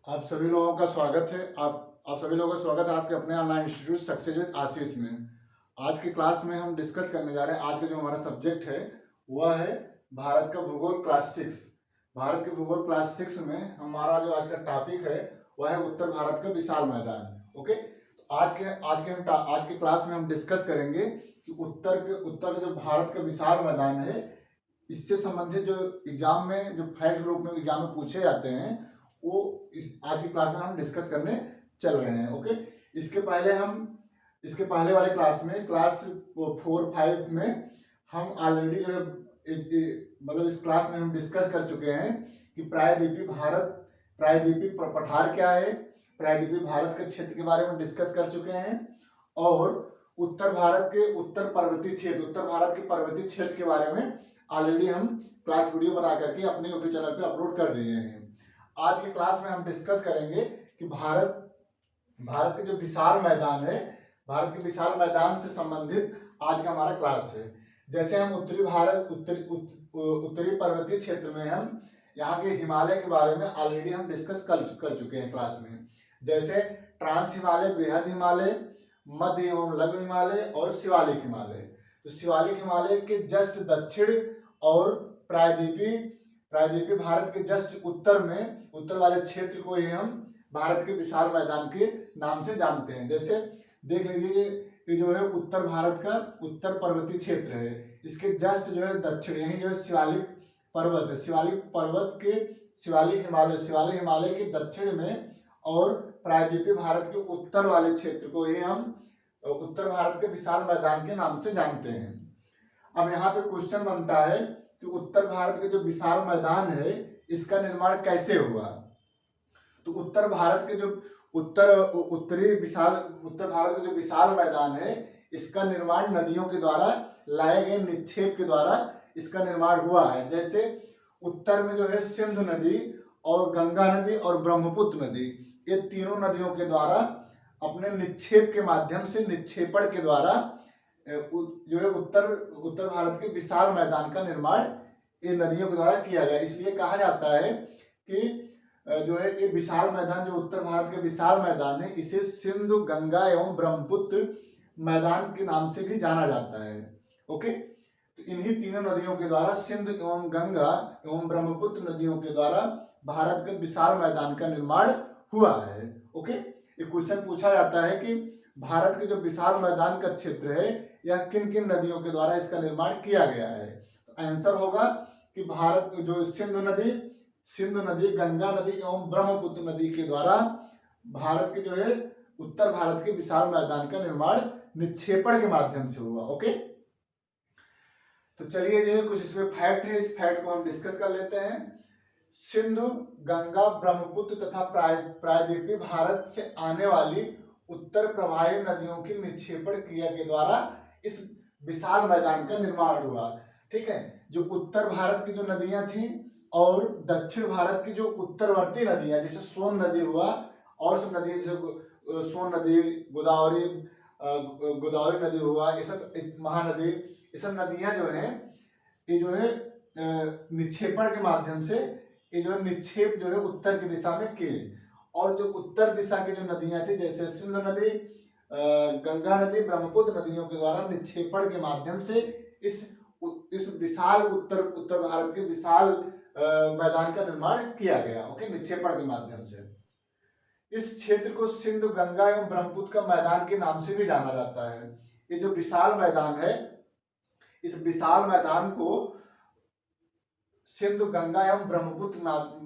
आप सभी लोगों का स्वागत है। आप सभी लोगों का स्वागत है आपके अपने ऑनलाइन इंस्टीट्यूट सक्सेस विद आशीष में। आज की क्लास में हम डिस्कस करने जा रहे हैं। आज का जो हमारा सब्जेक्ट है वह है भारत का भूगोल क्लास 6। भारत के भूगोल क्लास 6 में हमारा जो आज का टॉपिक है वह है उत्तर भारत का विशाल मैदान। ओके, तो आज के क्लास में हम डिस्कस करेंगे कि उत्तर जो भारत का विशाल मैदान है, इससे संबंधित जो एग्जाम में जो फैक्ट रूप में एग्जाम में पूछे जाते हैं वो इस आज की क्लास में हम डिस्कस करने चल रहे हैं। ओके, इसके पहले वाले क्लास में क्लास 4-5 में हम ऑलरेडी जो है मतलब इस क्लास में हम डिस्कस कर चुके हैं कि प्रायद्वीपीय पठार क्या है, प्रायद्वीपीय भारत के क्षेत्र के बारे में डिस्कस कर चुके हैं और उत्तर भारत के उत्तर भारत के पर्वतीय क्षेत्र के बारे में ऑलरेडी हम क्लास वीडियो बना करके अपने यूट्यूब चैनल पे अपलोड कर दिए हैं। आज की क्लास में हम डिस्कस करेंगे कि भारत के जो विशाल मैदान है, भारत के विशाल मैदान से संबंधित आज का हमारा क्लास है। जैसे हम उत्तरी पर्वतीय क्षेत्र में हम यहाँ के हिमालय के बारे में ऑलरेडी हम डिस्कस कर चुके हैं क्लास में। जैसे ट्रांस हिमालय, बृहद हिमालय, मध्य एवं लघु हिमालय और शिवालिक हिमालय। तो शिवालिक हिमालय के जस्ट दक्षिण और प्रायद्वीपीय भारत के जस्ट उत्तर वाले क्षेत्र को ही हम भारत के विशाल मैदान के नाम से जानते हैं। जैसे देख लीजिए, ये जो है उत्तर भारत का उत्तर पर्वतीय क्षेत्र है, इसके जस्ट जो है दक्षिण यही जो है शिवालिक पर्वत है। शिवालिक हिमालय के दक्षिण में और प्रायद्वीपीय भारत के उत्तर वाले क्षेत्र को ही हम उत्तर भारत के विशाल मैदान के नाम से जानते हैं। अब यहाँ पे क्वेश्चन बनता है कि उत्तर भारत के जो विशाल मैदान है इसका निर्माण कैसे हुआ। तो उत्तर भारत के जो विशाल मैदान है इसका निर्माण नदियों के द्वारा लाए गए निक्षेप के द्वारा इसका निर्माण हुआ है। जैसे उत्तर में जो है सिंधु नदी और गंगा नदी और ब्रह्मपुत्र नदी, ये तीनों नदियों के द्वारा अपने निक्षेप के माध्यम से निक्षेपण के द्वारा जो है उत्तर भारत के विशाल मैदान का निर्माण इन नदियों के द्वारा किया गया। इसलिए कहा जाता है कि जो है ये विशाल मैदान, जो उत्तर भारत के विशाल मैदान है, इसे सिंधु, गंगा एवं ब्रह्मपुत्र मैदान के नाम से भी जाना जाता है। ओके, तो इन्हीं तीनों नदियों के द्वारा, सिंधु एवं गंगा एवं ब्रह्मपुत्र नदियों के द्वारा भारत के विशाल मैदान का निर्माण हुआ है। ओके, ये क्वेश्चन पूछा जाता है कि भारत के जो विशाल मैदान का क्षेत्र है यह किन किन नदियों के द्वारा इसका निर्माण किया गया है। तो आंसर होगा कि भारत जो सिंधु नदी, गंगा नदी एवं ब्रह्मपुत्र नदी के द्वारा भारत के जो है उत्तर भारत के विशाल मैदान का निर्माण निक्षेपण के माध्यम से हुआ। ओके, तो चलिए जो है कुछ इसमें फैक्ट है, इस फैक्ट को हम डिस्कस कर लेते हैं। सिंधु, गंगा, ब्रह्मपुत्र तथा प्रायद्वीपीय भारत से आने वाली उत्तर प्रवाही नदियों की निक्षेपण क्रिया के द्वारा इस विशाल मैदान का निर्माण हुआ। ठीक है, जो उत्तर भारत की जो नदियां थी और दक्षिण भारत की जो उत्तरवर्ती नदियां, जैसे सोन नदी हुआ और सब नदी, जैसे सोन नदी, गोदावरी नदी हुआ, ये सब महानदी, ये सब नदियां जो है ये जो है निक्षेपण के माध्यम से ये जो है निक्षेप जो है उत्तर की दिशा में किए। और जो उत्तर दिशा की जो नदियां थी, जैसे सिंधु नदी, गंगा नदी, ब्रह्मपुत्र नदियों के द्वारा निक्षेपण के माध्यम से इस विशाल उत्तर भारत के विशाल मैदान का निर्माण किया गया। ओके, निक्षेपण के माध्यम से इस क्षेत्र को सिंधु, गंगा एवं ब्रह्मपुत्र का मैदान के नाम से भी जाना जाता है। ये जो विशाल मैदान है, इस विशाल मैदान को सिंधु, गंगा एवं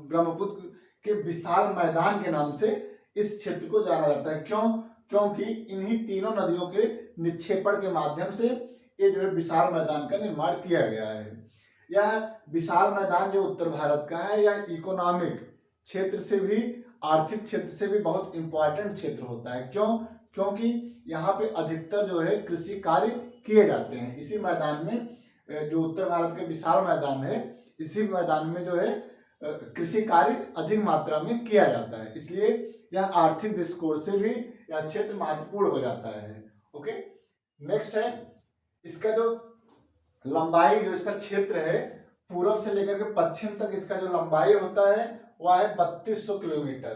ब्रह्मपुत्र के विशाल मैदान के नाम से इस क्षेत्र को जाना जाता है। क्योंकि इन्हीं तीनों नदियों के निक्षेपण के माध्यम से ये जो है विशाल मैदान का निर्माण किया गया है। यह विशाल मैदान जो उत्तर भारत का है, यह इकोनॉमिक क्षेत्र से भी, आर्थिक क्षेत्र से भी बहुत इंपॉर्टेंट क्षेत्र होता है। क्योंकि यहाँ पे अधिकतर जो है कृषि कार्य किए जाते हैं। इसी मैदान में जो उत्तर भारत का विशाल मैदान है, इसी मैदान में जो है कृषि कार्य अधिक मात्रा में किया जाता है। इसलिए यह आर्थिक दृष्टिकोण से भी यह क्षेत्र महत्वपूर्ण हो जाता है। ओके, नेक्स्ट है इसका जो लंबाई, जो इसका क्षेत्र है पूर्व से लेकर के पश्चिम तक इसका जो लंबाई होता है वह है 3200 किलोमीटर।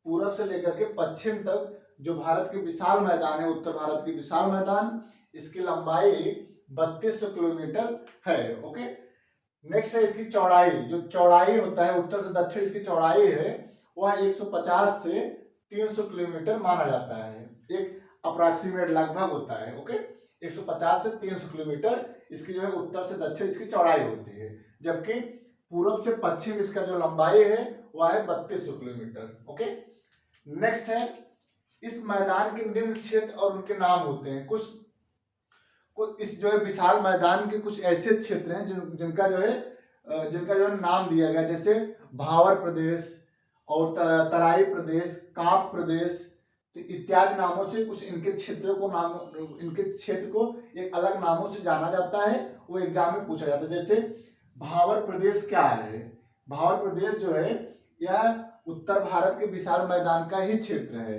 पूरब से लेकर के पश्चिम तक जो भारत के विशाल मैदान है, उत्तर भारत के विशाल मैदान, इसकी लंबाई 3200 किलोमीटर है। ओके, नेक्स्ट है इसकी चौड़ाई। जो चौड़ाई होता है उत्तर से दक्षिण, इसकी चौड़ाई है वह 150 से 300 किलोमीटर माना जाता है। एक अप्रॉक्सीमेट लगभग होता है। ओके, 150 से 300 किलोमीटर इसकी जो है उत्तर से दक्षिण इसकी चौड़ाई होती है, जबकि पूर्व से पश्चिम इसका जो लंबाई है वह है 3200 किलोमीटर। ओके, नेक्स्ट है इस मैदान के निम्न क्षेत्र और उनके नाम होते हैं। कुछ इस जो है विशाल मैदान के कुछ ऐसे क्षेत्र हैं जिनका जो है नाम दिया गया, जैसे भावर प्रदेश और तराई प्रदेश, काप प्रदेश, तो इत्यादि नामों से कुछ इनके क्षेत्र को एक अलग नामों से जाना जाता है। वो एग्जाम में पूछा जाता है। जैसे भावर प्रदेश क्या है? भावर प्रदेश जो है यह उत्तर भारत के विशाल मैदान का ही क्षेत्र है,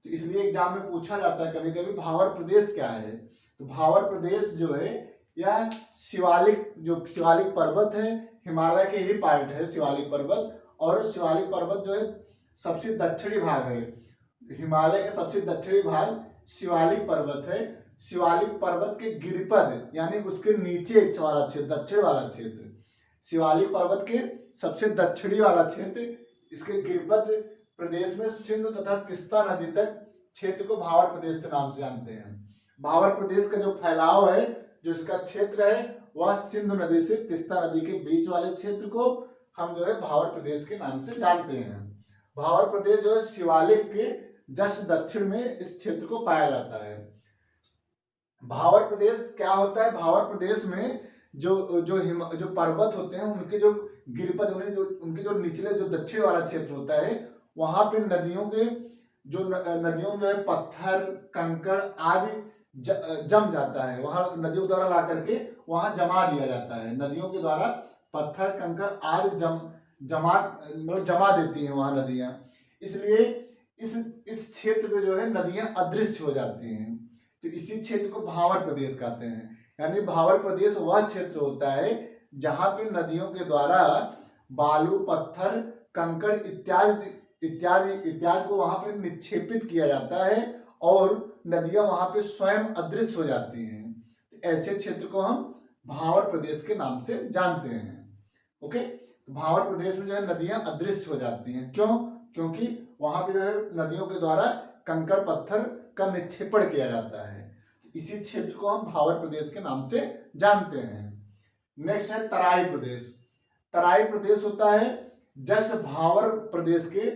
तो इसलिए एग्जाम में पूछा जाता है कभी कभी भावर प्रदेश क्या है। तो भावर प्रदेश जो है यह शिवालिक पर्वत है, हिमालय के ही पार्ट है शिवालिक पर्वत, और शिवालिक पर्वत जो है सबसे दक्षिणी भाग है। हिमालय का सबसे दक्षिणी भाग शिवालिक पर्वत है। शिवालिक पर्वत के गिरिपद यानी उसके नीचे वाला क्षेत्र, दक्षिण वाला क्षेत्र, शिवालिक पर्वत के सबसे दक्षिणी वाला क्षेत्र, इसके गिरिपद प्रदेश में सिंधु तथा तीस्ता नदी तक क्षेत्र को भावर प्रदेश के नाम से जानते हैं। भावर प्रदेश का जो फैलाव है, जो इसका क्षेत्र है, वह सिंधु नदी से तीस्ता नदी के बीच वाले क्षेत्र को हम जो है भावर प्रदेश के नाम से जानते हैं। भावर प्रदेश जो है शिवालिक के जस्ट दक्षिण में इस क्षेत्र को पाया जाता है। भावर प्रदेश क्या होता है? भावर प्रदेश में जो पर्वत होते हैं उनके जो गिरिपद, उनके जो निचले जो दक्षिण वाला क्षेत्र होता है, वहां पे नदियों में जो है पत्थर कंकड़ आदि जम जाता है। वहां नदियों द्वारा ला करके वहां जमा दिया जाता है। नदियों के द्वारा पत्थर कंकड़ आदि जमा देती हैं वहां नदियां, इसलिए इस क्षेत्र में जो है नदियां अदृश्य हो जाती हैं। तो इसी क्षेत्र को भावर प्रदेश कहते हैं। यानी भावर प्रदेश वह क्षेत्र होता है जहां पे नदियों के द्वारा बालू, पत्थर, कंकड़ इत्यादि को वहां पे निक्षेपित किया जाता है और नदियां वहां पे स्वयं अदृश्य हो जाती हैं। ऐसे क्षेत्र को हम भावर प्रदेश के नाम से जानते हैं। ओके, भावर प्रदेश में जो है नदियां अदृश्य हो जाती हैं। क्यों? क्योंकि वहां पे जो है नदियों के द्वारा कंकड़ पत्थर का निक्षेपण किया जाता है। इसी क्षेत्र को हम भावर प्रदेश के नाम से जानते हैं। नेक्स्ट है तराई प्रदेश। तराई प्रदेश होता है जस्ट भावर प्रदेश के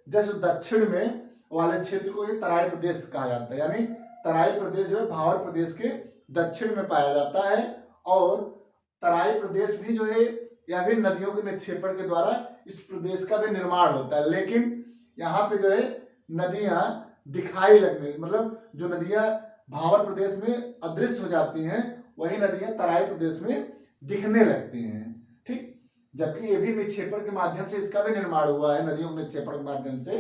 जस्ट दक्षिण में वाले क्षेत्र को ही तराई प्रदेश कहा जाता है। यानी तराई प्रदेश जो है भावर प्रदेश के दक्षिण में पाया जाता है, और तराई प्रदेश भी जो है यह भी नदियों के निक्षेपण के द्वारा इस प्रदेश का भी निर्माण होता है। लेकिन यहाँ पे जो है नदियां दिखाई लगने, मतलब जो नदियां भावर प्रदेश में अदृश्य हो जाती हैं वही नदियां तराई प्रदेश में दिखने लगती हैं। ठीक, जबकि ये भी निक्षेपण के माध्यम से इसका भी निर्माण हुआ है, नदियों के निक्षेपण के माध्यम से,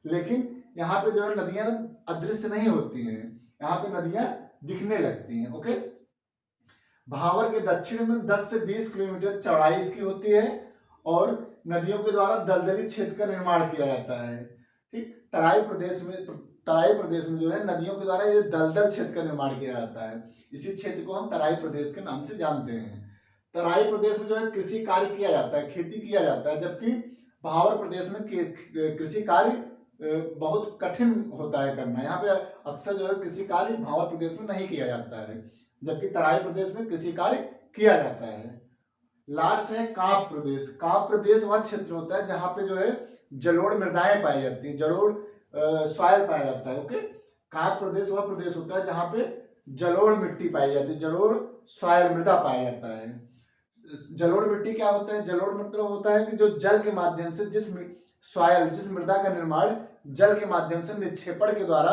लेकिन यहाँ पे जो है नदियां अदृश्य नहीं होती हैं, यहाँ पे नदियां दिखने लगती हैं। ओके, भावर के दक्षिण में 10 से 20 किलोमीटर चौड़ाई इसकी होती है और नदियों के द्वारा दलदली क्षेत्र का निर्माण किया जाता है। ठीक, तराई प्रदेश में जो है नदियों के द्वारा ये दलदल क्षेत्र का निर्माण किया जाता है। इसी क्षेत्र को हम तराई प्रदेश के नाम से जानते हैं। तराई प्रदेश में जो है कृषि कार्य किया जाता है, खेती किया जाता है, जबकि भावर प्रदेश में कृषि कार्य बहुत कठिन होता है करना। यहाँ पे अक्सर जो है कृषि कार्य भावर प्रदेश में नहीं किया जाता है, जबकि तराई प्रदेश में कृषि कार्य किया जाता है। लास्ट है काप प्रदेश। काप प्रदेश वह क्षेत्र होता है जहाँ पे जो है जलोढ़ मृदाएं पाई जाती है, जलोढ़ सॉइल पाया जाता है। ओके, काप प्रदेश वह प्रदेश होता है जहाँ पे जलोढ़ मिट्टी पाई जाती है, जलोढ़ सॉइल मृदा पाया जाता है। जलोढ़ मिट्टी क्या होता है? जलोढ़ मतलब होता है कि जो जल के माध्यम से जिस मृदा का निर्माण जल के माध्यम से निक्षेपण के द्वारा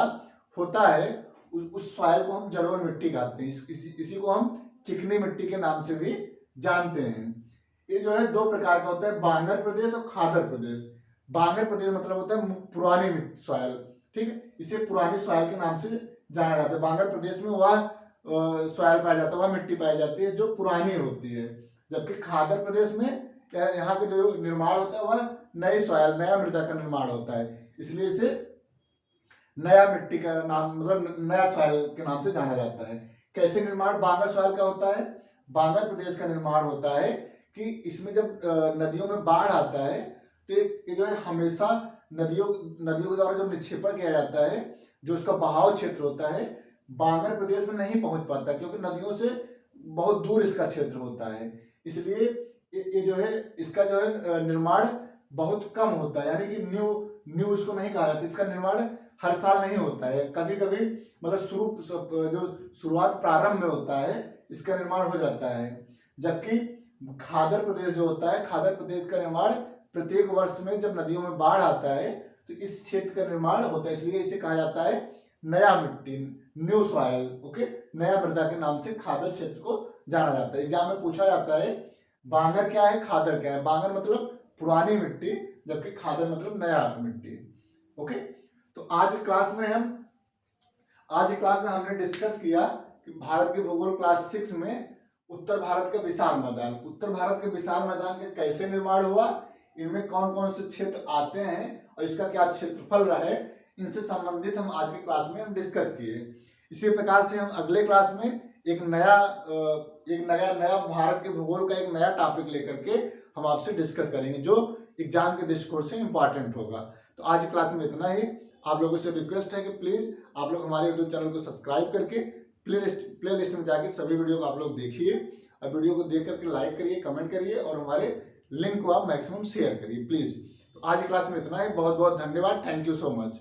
होता है, उस सॉइल को हम जलोढ़ मिट्टी कहते हैं। इसी को हम चिकनी मिट्टी के नाम से भी जानते हैं। ये जो है दो प्रकार का होता है, बांगर प्रदेश और खादर प्रदेश। बांगर प्रदेश मतलब होता है पुरानी सॉइल, ठीक है, इसे पुरानी सॉइल के नाम से जाना जाता है। बांगर प्रदेश में वह सॉइल पाया जाता है, वह मिट्टी पाई जाती है जो पुरानी होती है, जबकि खादर प्रदेश में यहाँ के जो निर्माण होता है वह नई सॉयल, नया मृदा का निर्माण होता है, इसलिए इसे नया मिट्टी का नाम, मतलब नया सॉयल के नाम से जाना जाता है। कैसे निर्माण बांगर सॉयल का होता है? बांगर प्रदेश का निर्माण होता है कि इसमें जब नदियों में बाढ़ आता है तो ये जो है हमेशा नदियों के द्वारा जो निक्षेपण किया जाता है, जो उसका बहाव क्षेत्र होता है, बांगर प्रदेश में नहीं पहुंच पाता, क्योंकि नदियों से बहुत दूर इसका क्षेत्र होता है। इसलिए ये जो है इसका जो है निर्माण बहुत कम होता है, यानी कि न्यू इसको नहीं कहा जाता। इसका निर्माण हर साल नहीं होता है, कभी कभी मतलब जो शुरुआत प्रारंभ में होता है इसका निर्माण हो जाता है। जबकि खादर प्रदेश जो होता है, खादर प्रदेश का निर्माण प्रत्येक वर्ष में जब नदियों में बाढ़ आता है तो इस क्षेत्र का निर्माण होता है, इसलिए इसे कहा जाता है नया मिट्टी, न्यू सॉयल। ओके, नया मृदा के नाम से खादर क्षेत्र को जाना जाता है। एग्जाम में पूछा जाता है बांगर क्या है, खादर क्या है। बांगर मतलब पुरानी मिट्टी, जबकि खादर मतलब नया मिट्टी। ओके, तो आज की क्लास में हमने डिस्कस किया कि भारत के भूगोल क्लास 6 में उत्तर भारत का विशाल मैदान, उत्तर भारत के विशाल मैदान का कैसे निर्माण हुआ, इनमें कौन कौन से क्षेत्र आते हैं और इसका क्या क्षेत्रफल रहा है, इनसे संबंधित हम आज की क्लास में हम डिस्कस किए। इसी प्रकार से हम अगले क्लास में एक नया भारत के भूगोल का एक नया टॉपिक लेकर के हम आपसे डिस्कस करेंगे, जो एग्जाम के दृष्टिकोण से इंपॉर्टेंट होगा। तो आज की क्लास में इतना ही। आप लोगों से रिक्वेस्ट है कि प्लीज आप लोग हमारे यूट्यूब चैनल को सब्सक्राइब करके प्ले लिस्ट में जाके सभी वीडियो को आप लोग देखिए, और वीडियो को देख करके लाइक करिए, कमेंट करिए, और हमारे लिंक को आप मैक्सिमम शेयर करिए प्लीज। तो आज की क्लास में इतना ही। बहुत बहुत धन्यवाद। Thank you so much.